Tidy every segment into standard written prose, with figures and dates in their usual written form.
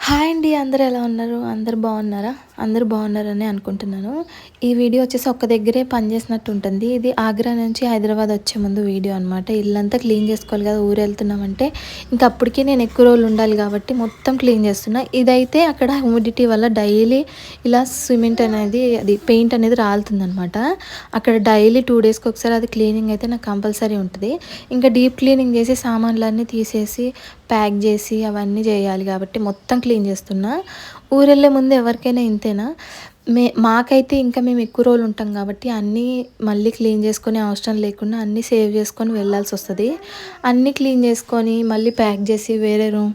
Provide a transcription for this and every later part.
Hi అండి. అందరూ ఎలా ఉన్నారు? అందరూ బాగున్నారా? అందరూ బాగున్నారని అనుకుంటున్నాను. ఈ వీడియో వచ్చేసి ఒక్క దగ్గరే పని చేసినట్టు ఉంటుంది. ఇది ఆగ్రా నుంచి హైదరాబాద్ వచ్చే ముందు వీడియో అనమాట. ఇల్లంతా క్లీన్ చేసుకోవాలి కదా, ఊరెళ్తున్నామంటే ఇంక అప్పటికి నేను ఎక్కువ రోజులు ఉండాలి కాబట్టి మొత్తం క్లీన్ చేస్తున్నా. ఇదైతే అక్కడ హ్యూమిడిటీ వల్ల డైలీ ఇలా సిమెంట్ అనేది, అది పెయింట్ అనేది రాలుతుందనమాట. అక్కడ డైలీ 2 డేస్కి ఒకసారి అది క్లీనింగ్ అయితే నాకు కంపల్సరీ ఉంటుంది. ఇంకా డీప్ క్లీనింగ్ చేసి సామాన్లన్నీ తీసేసి ప్యాక్ చేసి అవన్నీ చేయాలి కాబట్టి మొత్తం క్లీన్ చేస్తున్నా. ఊరెళ్ళే ముందు ఎవరికైనా ఇంతేనా? మాకైతే ఇంకా మేము ఎక్కువ రోజులు ఉంటాం కాబట్టి అన్నీ మళ్ళీ క్లీన్ చేసుకునే అవసరం లేకుండా అన్నీ సేవ్ చేసుకొని వెళ్ళాల్సి వస్తుంది. అన్నీ క్లీన్ చేసుకొని మళ్ళీ ప్యాక్ చేసి వేరే రూమ్.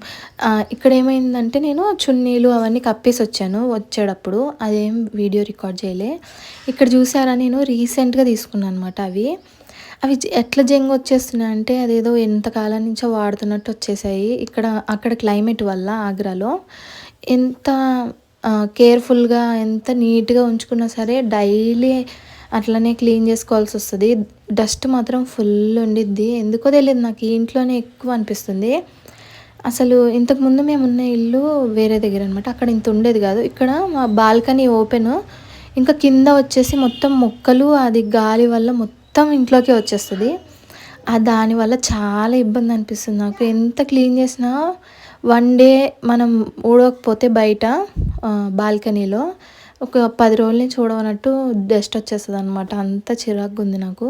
ఇక్కడ ఏమైందంటే నేను చున్నీలు అవన్నీ కప్పేసి వచ్చాను వచ్చేటప్పుడు. అదేం వీడియో రికార్డ్ చేయలే. ఇక్కడ చూసారా, నేను రీసెంట్గా తీసుకున్నాను అనమాట అవి. అవి ఎట్లా జంగ్ వచ్చేస్తున్నాయి అంటే అదేదో ఎంతకాలం నుంచో వాడుతున్నట్టు వచ్చేసాయి. అక్కడ క్లైమేట్ వల్ల ఆగ్రాలో ఎంత కేర్ఫుల్గా ఎంత నీట్గా ఉంచుకున్నా సరే డైలీ అట్లనే క్లీన్ చేసుకోవాల్సి వస్తుంది. డస్ట్ మాత్రం ఫుల్ ఉండిద్ది. ఎందుకో తెలియదు, నాకు ఈ ఇంట్లోనే ఎక్కువ అనిపిస్తుంది. అసలు ఇంతకుముందు మేము ఉన్న ఇల్లు వేరే దగ్గర అనమాట. అక్కడ ఇంత ఉండేది కాదు. ఇక్కడ మా బాల్కనీ ఓపెన్, ఇంకా కింద వచ్చేసి మొత్తం మొక్కలు, అది గాలి వల్ల మొత్తం ఇంట్లోకి వచ్చేస్తుంది. దానివల్ల చాలా ఇబ్బంది అనిపిస్తుంది నాకు. ఎంత క్లీన్ చేసినా వన్ డే మనం ఊడకపోతే బయట బాల్కనీలో ఒక 10 రోజుల నుంచి ఊడవనట్టు డస్ట్ వచ్చేస్తుంది అనమాట. అంత చిరాకుగా ఉంది నాకు.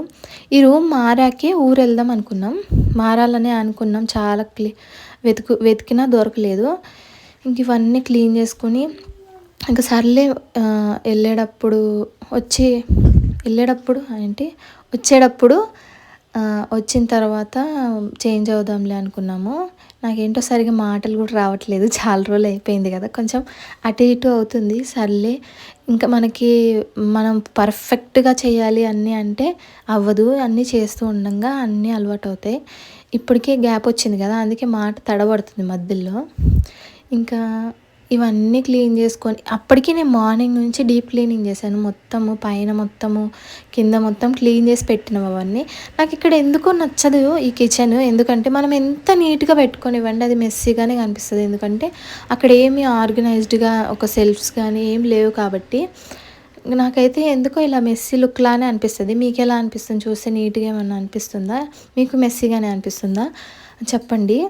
ఈ రూమ్ మారాకే ఊరు వెళ్దాం అనుకున్నాం, మారాలనే అనుకున్నాం. చాలా వెతికినా దొరకలేదు. ఇంక ఇవన్నీ క్లీన్ చేసుకొని ఇంకా సర్లే వెళ్ళేటప్పుడు వచ్చేటప్పుడు వచ్చిన తర్వాత చేంజ్ అవుదాంలే అనుకున్నాము. నాకేంటో సరిగా మాటలు కూడా రావట్లేదు, చాలా రోజులు అయిపోయింది కదా, కొంచెం అటు ఇటు అవుతుంది. సర్లే, ఇంకా మనం పర్ఫెక్ట్గా చేయాలి అన్నీ అంటే అవ్వదు. అన్నీ చేస్తూ ఉండగా అన్నీ అలవాటు అవుతాయి. ఇప్పటికే గ్యాప్ వచ్చింది కదా, అందుకే మాట తడబడుతుంది మధ్యలో. ఇంకా ఇవన్నీ క్లీన్ చేసుకొని అప్పటికి నేను మార్నింగ్ నుంచి డీప్ క్లీనింగ్ చేశాను. మొత్తము పైన మొత్తము కింద మొత్తం క్లీన్ చేసి పెట్టినాం అవన్నీ. నాకు ఇక్కడ ఎందుకో నచ్చదు ఈ కిచెన్. ఎందుకంటే మనం ఎంత నీట్గా పెట్టుకొనివ్వండి అది మెస్సీగానే కనిపిస్తుంది. ఎందుకంటే అక్కడ ఏమి ఆర్గనైజ్డ్గా ఒక సెల్ఫ్స్ కానీ ఏం లేవు కాబట్టి నాకైతే ఎందుకో ఇలా మెస్సీ లుక్ లానే అనిపిస్తుంది. మీకు ఎలా అనిపిస్తుంది? చూస్తే నీట్గా ఏమన్నా అనిపిస్తుందా? మీకు మెస్సీగానే అనిపిస్తుందా? చెప్పండి.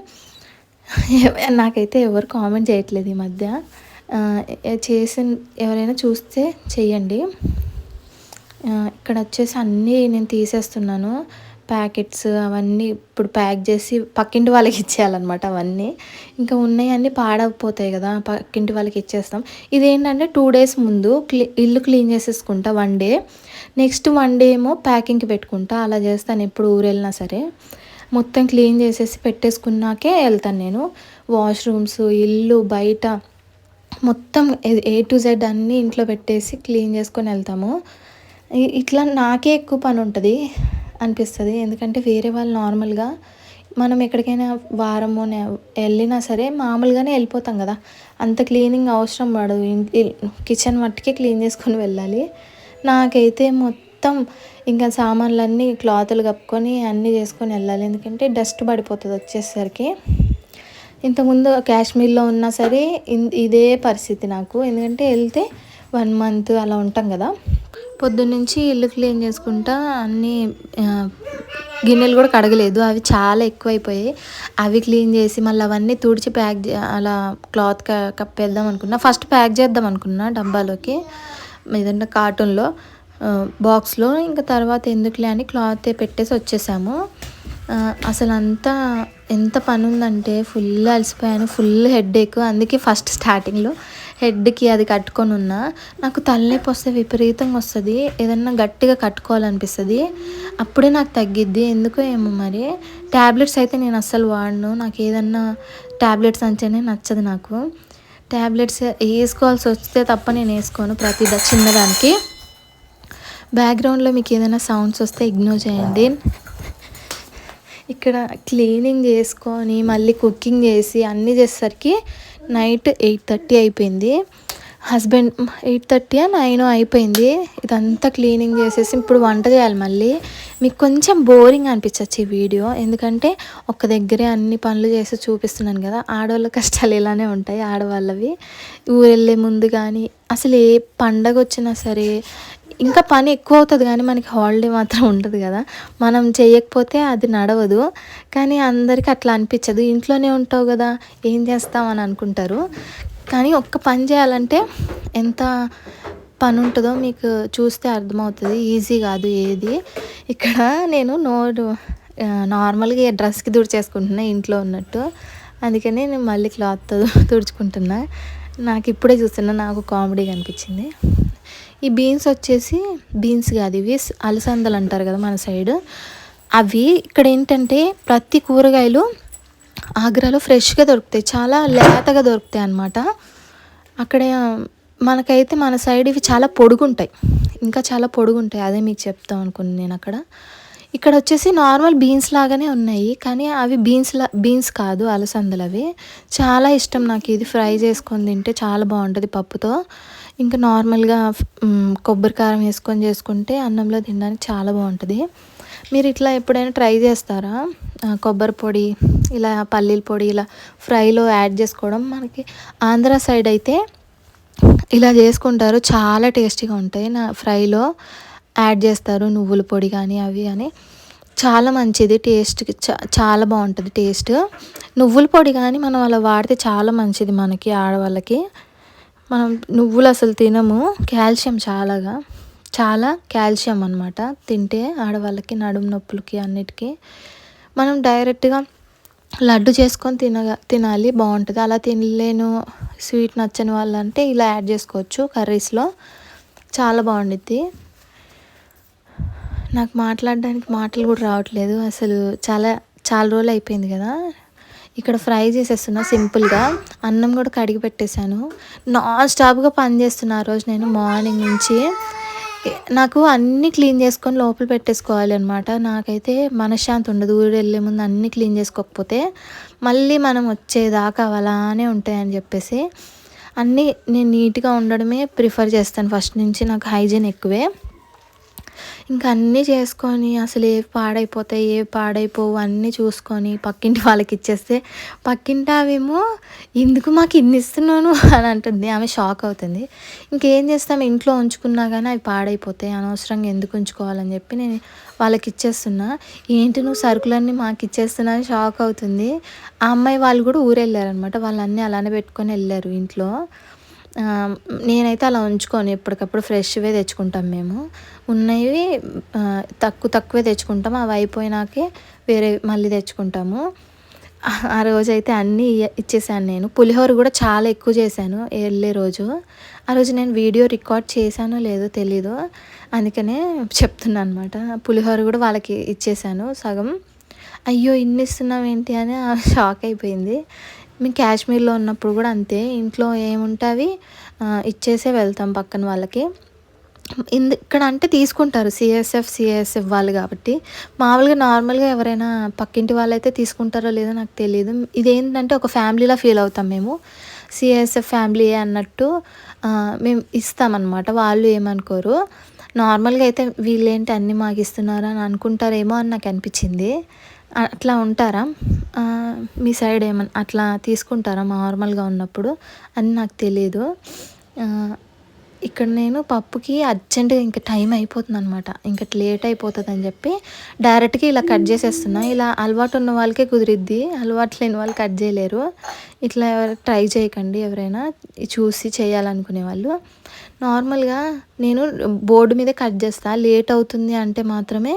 నాకైతే ఎవరు కామెంట్ చేయట్లేదు ఈ మధ్య. ఎవరైనా చూస్తే చెయ్యండి. ఇక్కడ వచ్చేసి అన్నీ నేను తీసేస్తున్నాను. ప్యాకెట్స్ అవన్నీ ఇప్పుడు ప్యాక్ చేసి పక్కింటి వాళ్ళకి ఇచ్చేయాలన్నమాట. అవన్నీ ఇంకా ఉన్నాయి, అన్నీ పాడైపోతాయి కదా, పక్కింటి వాళ్ళకి ఇచ్చేస్తాం. ఇదేంటంటే 2 డేస్ ముందు ఇల్లు క్లీన్ చేసేసుకుంటా 1 డే, నెక్స్ట్ 1 డే ఏమో ప్యాకింగ్కి పెట్టుకుంటా. అలా చేస్తాను ఎప్పుడు ఊరు వెళ్ళినా సరే. మొత్తం క్లీన్ చేసేసి పెట్టేసుకున్నాకే వెళ్తాను నేను. వాష్రూమ్స్, ఇల్లు, బయట మొత్తం A to Z అన్నీ ఇంట్లో పెట్టేసి క్లీన్ చేసుకొని వెళ్తాము. ఇట్లా నాకే ఎక్కువ పని ఉంటుంది అనిపిస్తుంది. ఎందుకంటే వేరే వాళ్ళు నార్మల్గా మనం ఎక్కడికైనా వారము వెళ్ళినా సరే మామూలుగానే వెళ్ళిపోతాం కదా, అంత క్లీనింగ్ అవసరం పడదు. కిచెన్ మట్టుకే క్లీన్ చేసుకొని వెళ్ళాలి. నాకైతే మొత్తం ఇంకా సామాన్లన్నీ క్లాతులు కప్పుకొని అన్నీ చేసుకొని వెళ్ళాలి. ఎందుకంటే డస్ట్ పడిపోతుంది వచ్చేసరికి. ఇంతకుముందు కాశ్మీర్లో ఉన్నా సరే ఇదే పరిస్థితి నాకు. ఎందుకంటే వెళ్తే 1 month అలా ఉంటాం కదా. పొద్దున్నుంచి ఇల్లు క్లీన్ చేసుకుంటా అన్నీ గిన్నెలు కూడా కడగలేదు, అవి చాలా ఎక్కువైపోయాయి. అవి క్లీన్ చేసి మళ్ళీ అవన్నీ తుడిచి అలా క్లాత్ కప్పేద్దాం అనుకున్నా. ఫస్ట్ ప్యాక్ చేద్దాం అనుకున్నా డబ్బాలోకి, ఏదన్నా కార్టూన్లో బాక్స్లో. ఇంకా తర్వాత ఎందుకులే అని క్లాత్ పెట్టేసి వచ్చేసాము. అసలు ఎంత పని ఉందంటే ఫుల్ అలసిపోయాను, ఫుల్ హెడేక్. అందుకే ఫస్ట్ స్టార్టింగ్లో హెడ్కి అది కట్టుకొని ఉన్నా. నాకు తలనొప్పి వస్తే విపరీతంగా వస్తుంది, ఏదన్నా గట్టిగా కట్టుకోవాలనిపిస్తుంది, అప్పుడే నాకు తగ్గిద్ది. ఎందుకో ఏమో మరి. ట్యాబ్లెట్స్ అయితే నేను అస్సలు వాడను. నాకు ఏదన్నా ట్యాబ్లెట్స్ అంటేనే నచ్చదు నాకు. ట్యాబ్లెట్స్ వేసుకోవాల్సి వస్తే తప్ప నేను వేసుకోను ప్రతి చిన్నదానికి. బ్యాక్గ్రౌండ్లో మీకు ఏదైనా సౌండ్స్ వస్తే ఇగ్నోర్ చేయండి. ఇక్కడ క్లీనింగ్ చేసుకొని మళ్ళీ కుకింగ్ చేసి అన్నీ చేసేసరికి నైట్ 8:30 అయిపోయింది. హస్బెండ్ 8:30 9 అయిపోయింది. ఇదంతా క్లీనింగ్ చేసేసి ఇప్పుడు వంట చేయాలి మళ్ళీ. మీకు కొంచెం బోరింగ్ అనిపించవచ్చు ఈ వీడియో, ఎందుకంటే ఒక్క దగ్గరే అన్ని పనులు చేసి చూపిస్తున్నాను కదా. ఆడవాళ్ళ కష్టాలు ఇలానే ఉంటాయి, ఆడవాళ్ళవి. ఊరెళ్ళే ముందు కానీ అసలు ఏ పండగ వచ్చినా సరే ఇంకా పని ఎక్కువ అవుతుంది, కానీ మనకి హాలిడే మాత్రం ఉండదు కదా. మనం చేయకపోతే అది నడవదు. కానీ అందరికీ అట్లా అనిపించదు, ఇంట్లోనే ఉంటావు కదా ఏం చేస్తాం అని అనుకుంటారు. కానీ ఒక్క పని చేయాలంటే ఎంత పని ఉంటుందో మీకు చూస్తే అర్థమవుతుంది. ఈజీ కాదు ఏది. ఇక్కడ నేను నార్మల్గా డ్రెస్కి తుడిచేసుకుంటున్నా ఇంట్లో ఉన్నట్టు, అందుకని నేను మళ్ళీ క్లాత్తో తుడుచుకుంటున్నా. నాకు ఇప్పుడే చూస్తున్నా, నాకు కామెడీగా అనిపించింది. ఈ బీన్స్ వచ్చేసి బీన్స్ కాదు, ఇవి అలసందలు అంటారు కదా మన సైడ్. అవి ఇక్కడ ఏంటంటే ప్రతి కూరగాయలు ఆగ్రాలో ఫ్రెష్గా దొరుకుతాయి, చాలా లేతగా దొరుకుతాయి అన్నమాట. అక్కడ మనకైతే మన సైడ్ ఇవి చాలా పొడుగుంటాయి, ఇంకా చాలా పొడుగుంటాయి. అదే మీకు చెప్తాం అనుకున్నాను నేను. ఇక్కడ వచ్చేసి నార్మల్ బీన్స్ లాగానే ఉన్నాయి, కానీ అవి బీన్స్ కాదు, అలసందలు. అవి చాలా ఇష్టం నాకు. ఇది ఫ్రై చేసుకొని తింటే చాలా బాగుంటుంది పప్పుతో. ఇంకా నార్మల్గా కొబ్బరి కారం వేసుకొని చేసుకుంటే అన్నంలో తినడానికి చాలా బాగుంటుంది. మీరు ఇట్లా ఎప్పుడైనా ట్రై చేస్తారా? కొబ్బరి పొడి ఇలా పల్లీల పొడి ఇలా ఫ్రైలో యాడ్ చేసుకోవడం. మనకి ఆంధ్ర సైడ్ అయితే ఇలా చేసుకుంటారు, చాలా టేస్టీగా ఉంటాయి. ఫ్రైలో యాడ్ చేస్తారు నువ్వుల పొడి కానీ అవి కానీ, చాలా మంచిది టేస్ట్కి, చాలా బాగుంటుంది టేస్ట్. నువ్వుల పొడి కానీ మనం అలా వాడితే చాలా మంచిది మనకి, ఆడవాళ్ళకి. మనం నువ్వులు అసలు తినము, కాల్షియం చాలా కాల్షియం అనమాట. తింటే ఆడవాళ్ళకి నడుము నొప్పులకి అన్నిటికీ. మనం డైరెక్ట్గా లడ్డు చేసుకొని తినాలి, బాగుంటుంది. అలా తినలేను, స్వీట్ నచ్చని వాళ్ళంటే ఇలా యాడ్ చేసుకోవచ్చు కర్రీస్లో, చాలా బాగుండిద్ది. నాకు మాట్లాడడానికి మాటలు కూడా రావట్లేదు అసలు, చాలా రోజులు అయిపోయింది కదా. ఇక్కడ ఫ్రై చేసేస్తున్నా సింపుల్గా. అన్నం కూడా కడిగి పెట్టేశాను. నాన్ స్టాప్గా పని చేస్తున్నా ఆ రోజు నేను, మార్నింగ్ నుంచి. నాకు అన్నీ క్లీన్ చేసుకొని లోపల పెట్టేసుకోవాలి అనమాట. నాకైతే మనశ్శాంతి ఉండదు ఊరు వెళ్ళే ముందు అన్నీ క్లీన్ చేసుకోకపోతే. మళ్ళీ మనం వచ్చేదాకా అలానే ఉంటాయని చెప్పేసి అన్నీ నేను నీట్గా ఉండడమే ప్రిఫర్ చేస్తాను ఫస్ట్ నుంచి. నాకు హైజీన్ ఎక్కువే. ఇంకా అన్నీ చేసుకొని అసలు ఏ పాడైపోతాయి ఏ పాడైపోవు అన్నీ చూసుకొని పక్కింటి వాళ్ళకి ఇచ్చేస్తే, పక్కింటి ఆమెమో ఎందుకు మాకు ఇన్ని ఇస్తున్నాను అని అంటుంది. ఆమె షాక్ అవుతుంది. ఇంకేం చేస్తాం, ఇంట్లో ఉంచుకున్నా కానీ అవి పాడైపోతాయి, అనవసరంగా ఎందుకు ఉంచుకోవాలని చెప్పి నేను వాళ్ళకి ఇచ్చేస్తున్నా. ఏంటి నువ్వు సరుకులన్నీ మాకు ఇచ్చేస్తున్నా అని షాక్ అవుతుంది. ఆ అమ్మాయి వాళ్ళు కూడా ఊరెళ్ళారనమాట, వాళ్ళన్నీ అలానే పెట్టుకొని వెళ్ళారు ఇంట్లో. నేనైతే అలా ఉంచుకొని ఎప్పటికప్పుడు ఫ్రెష్వే తెచ్చుకుంటాం మేము. ఉన్నవి తక్కువే తెచ్చుకుంటాము, అవి అయిపోయినాకే వేరే మళ్ళీ తెచ్చుకుంటాము. ఆ రోజైతే అన్నీ ఇచ్చేసాను నేను. పులిహోర కూడా చాలా ఎక్కువ చేశాను వెళ్ళే రోజు. ఆ రోజు నేను వీడియో రికార్డ్ చేశానో లేదో తెలీదు, అందుకనే చెప్తున్నాను అనమాట. పులిహోర కూడా వాళ్ళకి ఇచ్చేసాను సగం. అయ్యో ఇన్ని ఇస్తున్నావు ఏంటి అని షాక్ అయిపోయింది. మేము కాశ్మీర్లో ఉన్నప్పుడు కూడా అంతే, ఇంట్లో ఏముంటావి ఇచ్చేసే వెళ్తాం పక్కన వాళ్ళకి. ఇక్కడ అంటే తీసుకుంటారు సిఎస్ఎఫ్ వాళ్ళు కాబట్టి. మామూలుగా నార్మల్గా ఎవరైనా పక్కింటి వాళ్ళు అయితే తీసుకుంటారో లేదో నాకు తెలియదు. ఇదేంటంటే ఒక ఫ్యామిలీలా ఫీల్ అవుతాం మేము, సిఎస్ఎఫ్ ఫ్యామిలీ అన్నట్టు మేము ఇస్తామన్నమాట. వాళ్ళు ఏమనుకోరు. నార్మల్గా అయితే వీళ్ళేంటి అన్నీ మాకు ఇస్తున్నారు అని అనుకుంటారేమో అని నాకు అనిపించింది. అట్లా ఉంటారా మీ సైడ్? ఏమన్నా అట్లా తీసుకుంటారా నార్మల్గా ఉన్నప్పుడు అని నాకు తెలియదు. ఇక్కడ నేను పప్పుకి అర్జెంటుగా ఇంకా టైం అయిపోతుంది అనమాట, ఇంకా లేట్ అయిపోతుంది అని చెప్పి డైరెక్ట్గా ఇలా కట్ చేసేస్తున్నా. ఇలా అలవాటు ఉన్న వాళ్ళకే కుదిరిద్ది, అలవాటు లేని వాళ్ళు కట్ చేయలేరు. ఇట్లా ట్రై చేయకండి ఎవరైనా చూసి చేయాలనుకునే వాళ్ళు. నార్మల్గా నేను బోర్డు మీద కట్ చేస్తాను, లేట్ అవుతుంది అంటే మాత్రమే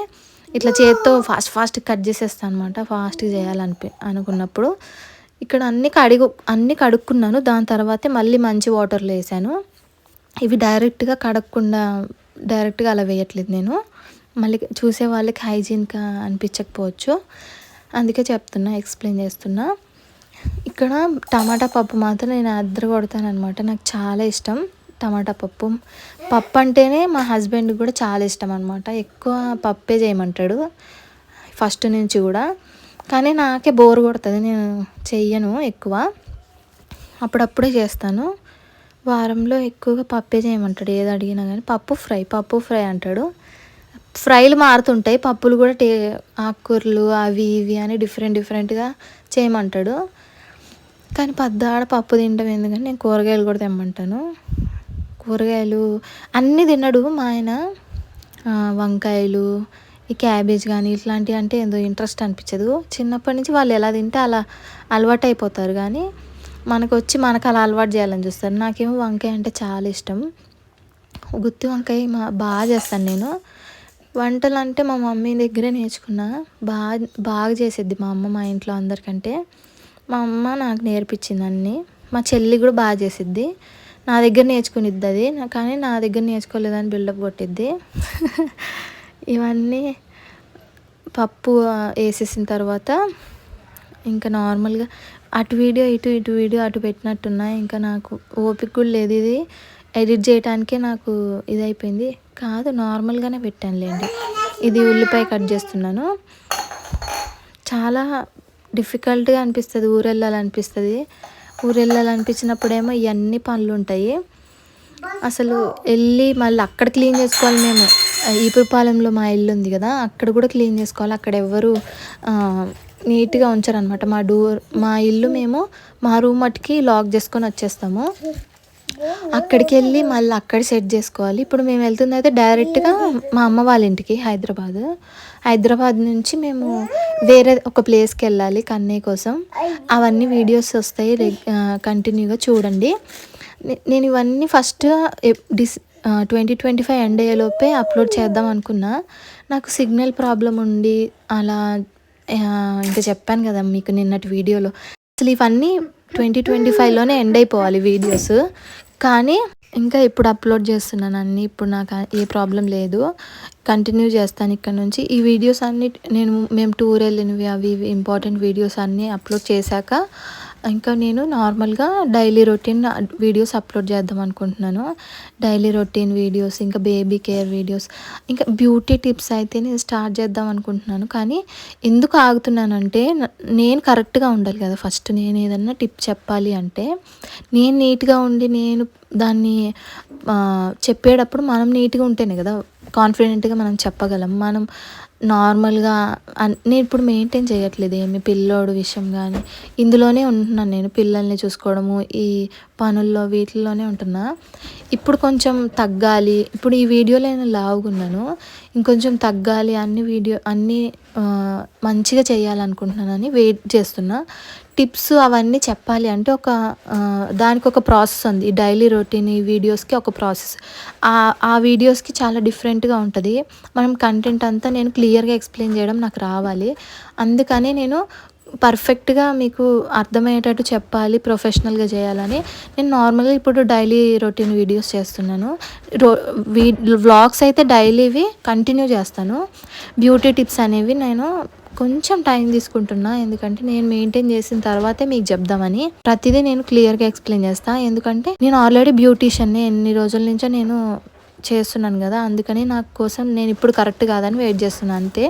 ఇట్లా చేత్తో ఫాస్ట్ కట్ చేసేస్తాను అనమాట, ఫాస్ట్గా అనుకున్నప్పుడు. ఇక్కడ అన్నీ కడుక్కున్నాను, దాని తర్వాతే మళ్ళీ మంచి వాటర్లో వేసాను. ఇవి డైరెక్ట్గా కడగకుండా డైరెక్ట్గా అలా వేయట్లేదు నేను, మళ్ళీ చూసే వాళ్ళకి హైజీన్గా అనిపించకపోవచ్చు, అందుకే ఎక్స్ప్లెయిన్ చేస్తున్నా. ఇక్కడ టమాటా పప్పు మాత్రం నేను కొడతాను అనమాట. నాకు చాలా ఇష్టం టమాటా పప్పు. పప్పు అంటేనే మా హస్బెండ్కి కూడా చాలా ఇష్టం అనమాట, ఎక్కువ పప్పే చేయమంటాడు ఫస్ట్ నుంచి కూడా. కానీ నాకే బోర్ కొడుతుంది, నేను చెయ్యను ఎక్కువ, అప్పుడప్పుడే చేస్తాను. వారంలో ఎక్కువగా పప్పే చేయమంటాడు, ఏది అడిగినా కానీ. పప్పు ఫ్రై అంటాడు. ఫ్రైలు మారుతుంటాయి, పప్పులు కూడా ఆకుకూరలు అవి ఇవి అని డిఫరెంట్గా చేయమంటాడు. కానీ పద్దాడ పప్పు తింటాం ఎందుకంటే నేను కూరగాయలు కూడా తెమ్మంటాను. కూరగాయలు అన్నీ తినడు మా ఆయన. వంకాయలు, ఈ క్యాబేజ్ కానీ ఇట్లాంటివి అంటే ఏదో ఇంట్రెస్ట్ అనిపించదు. చిన్నప్పటి నుంచి వాళ్ళు ఎలా తింటే అలా అలవాటు అయిపోతారు, కానీ మనకు అలా అలవాటు చేయాలని చూస్తారు. నాకేమో వంకాయ అంటే చాలా ఇష్టం. గుత్తి వంకాయ బాగా చేస్తాను నేను. వంటలు అంటే మా మమ్మీ దగ్గరే నేర్చుకున్నా. బాగా చేసేది మా అమ్మ మా ఇంట్లో అందరికంటే. మా అమ్మ నాకు నేర్పించింది అన్నీ. మా చెల్లి కూడా బాగా చేసిద్ది. నా దగ్గర నేర్చుకునిద్ది అది, కానీ నా దగ్గర నేర్చుకోలేదని బిల్డప్ కొట్టిద్ది. ఇవన్నీ పప్పు వేసేసిన తర్వాత ఇంకా నార్మల్గా అటు వీడియో ఇటు వీడియో అటు పెట్టినట్టున్నా. ఇంకా నాకు ఓపిక కూడా లేదు, ఇది ఎడిట్ చేయడానికే నాకు ఇదైపోయింది. కాదు, నార్మల్గానే పెట్టానులేండి. ఇది ఉల్లిపాయ కట్ చేస్తున్నాను. చాలా డిఫికల్ట్గా అనిపిస్తుంది, ఊరెళ్ళాలనిపించినప్పుడేమో ఇవన్నీ పనులు ఉంటాయి. అసలు వెళ్ళి మళ్ళీ అక్కడ క్లీన్ చేసుకోవాలి. మేము ఈపురపాలెంలో మా ఇల్లు ఉంది కదా, అక్కడ కూడా క్లీన్ చేసుకోవాలి. అక్కడ ఎవ్వరు నీట్గా ఉంచారనమాట. మా ఇల్లు మేము మా రూమ్ మట్టుకి లాక్ చేసుకొని వచ్చేస్తాము. అక్కడికి వెళ్ళి మళ్ళీ అక్కడ సెట్ చేసుకోవాలి. ఇప్పుడు మేము వెళ్తుంది అయితే డైరెక్ట్గా మా అమ్మ వాళ్ళ ఇంటికి హైదరాబాద్ నుంచి మేము వేరే ఒక ప్లేస్కి వెళ్ళాలి కన్నయ్య కోసం. అవన్నీ వీడియోస్ వస్తాయి, కంటిన్యూగా చూడండి. నేను ఇవన్నీ ఫస్ట్ 2025 ఎండ్ అయ్యేలోపే అప్లోడ్ చేద్దాం అనుకున్నా. నాకు సిగ్నల్ ప్రాబ్లం ఉండి అలా ఇంకా చెప్పాను కదా మీకు నిన్నటి వీడియోలో. అసలు ఇవన్నీ 2025లోనే ఎండ్ అయిపోవాలి వీడియోస్, కానీ ఇంకా ఇప్పుడు అప్లోడ్ చేస్తున్నాను అన్నీ. ఇప్పుడు నాకు ఏ ప్రాబ్లం లేదు, కంటిన్యూ చేస్తాను ఇక్కడ నుంచి. ఈ వీడియోస్ అన్నీ మేము టూర్ వెళ్ళినవి అవి ఇంపార్టెంట్ వీడియోస్ అన్నీ అప్లోడ్ చేశాక ఇంకా నేను నార్మల్గా డైలీ రొటీన్ వీడియోస్ అప్లోడ్ చేద్దాం అనుకుంటున్నాను. డైలీ రొటీన్ వీడియోస్, ఇంకా బేబీ కేర్ వీడియోస్, ఇంకా బ్యూటీ టిప్స్ అయితే నేను స్టార్ట్ చేద్దాం అనుకుంటున్నాను. కానీ ఎందుకు ఆగుతున్నానంటే నేను కరెక్ట్గా ఉండాలి కదా. ఫస్ట్ నేను ఏదన్నా టిప్ చెప్పాలి అంటే నేను నీట్గా ఉండి నేను దాన్ని చెప్పేటప్పుడు మనం నీట్గా ఉంటేనే కదా కాన్ఫిడెంట్గా మనం చెప్పగలం. మనం నార్మల్గా నేను ఇప్పుడు మెయింటైన్ చేయట్లేదు ఏమి, పిల్లోడు విషయం కానీ ఇందులోనే ఉంటున్నాను. నేను పిల్లల్ని చూసుకోవడము, ఈ పనుల్లో వీటిల్లోనే ఉంటున్నా. ఇప్పుడు కొంచెం తగ్గాలి. ఇప్పుడు ఈ వీడియోలో నేను లావుగున్నాను, ఇంకొంచెం తగ్గాలి, అన్నీ మంచిగా చేయాలనుకుంటున్నానని వెయిట్ చేస్తున్నా. టిప్స్ అవన్నీ చెప్పాలి అంటే దానికి ఒక ప్రాసెస్ ఉంది. డైలీ రొటీన్ ఈ వీడియోస్కి ఒక ప్రాసెస్. ఆ వీడియోస్కి చాలా డిఫరెంట్గా ఉంటుంది. మనం కంటెంట్ అంతా నేను క్లియర్గా ఎక్స్ప్లెయిన్ చేయడం నాకు రావాలి. అందుకని నేను పర్ఫెక్ట్గా మీకు అర్థమయ్యేటట్టు చెప్పాలి, ప్రొఫెషనల్గా చేయాలని నేను నార్మల్గా ఇప్పుడు డైలీ రొటీన్ వీడియోస్ చేస్తున్నాను. వ్లాగ్స్ అయితే డైలీవి కంటిన్యూ చేస్తాను. బ్యూటీ టిప్స్ అనేవి నేను కొంచెం టైం తీసుకుంటున్నా, ఎందుకంటే నేను మెయింటైన్ చేసిన తర్వాతే మీకు చెప్దామని. ప్రతిదీ నేను క్లియర్గా ఎక్స్ప్లెయిన్ చేస్తాను, ఎందుకంటే నేను ఆల్రెడీ బ్యూటీషియన్ని ఎన్ని రోజుల నుంచో నేను చేస్తున్నాను కదా. అందుకని నా కోసం నేను ఇప్పుడు కరెక్ట్ కాదని వెయిట్ చేస్తున్నాను అంతే.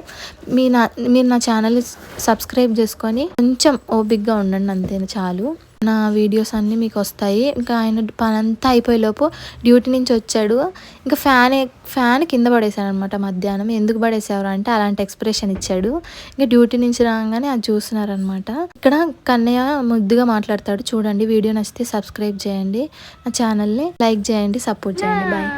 మీరు నా ఛానల్ని సబ్స్క్రైబ్ చేసుకొని కొంచెం ఓపిక్గా ఉండండి, అంతే చాలు. నా వీడియోస్ అన్నీ మీకు వస్తాయి. ఇంకా ఆయన పని అంతా అయిపోయేలోపు డ్యూటీ నుంచి వచ్చాడు. ఇంకా ఫ్యాన్ కింద పడేశాడు అనమాట మధ్యాహ్నం. ఎందుకు పడేసేవారు అంటే అలాంటి ఎక్స్ప్రెషన్ ఇచ్చాడు. ఇంకా డ్యూటీ నుంచి రాగానే అది చూస్తున్నారనమాట. ఇక్కడ కన్నయ్య ముద్దుగా మాట్లాడతాడు, చూడండి. వీడియో నచ్చితే సబ్స్క్రైబ్ చేయండి, నా ఛానల్ని లైక్ చేయండి, సపోర్ట్ చేయండి. బాయ్.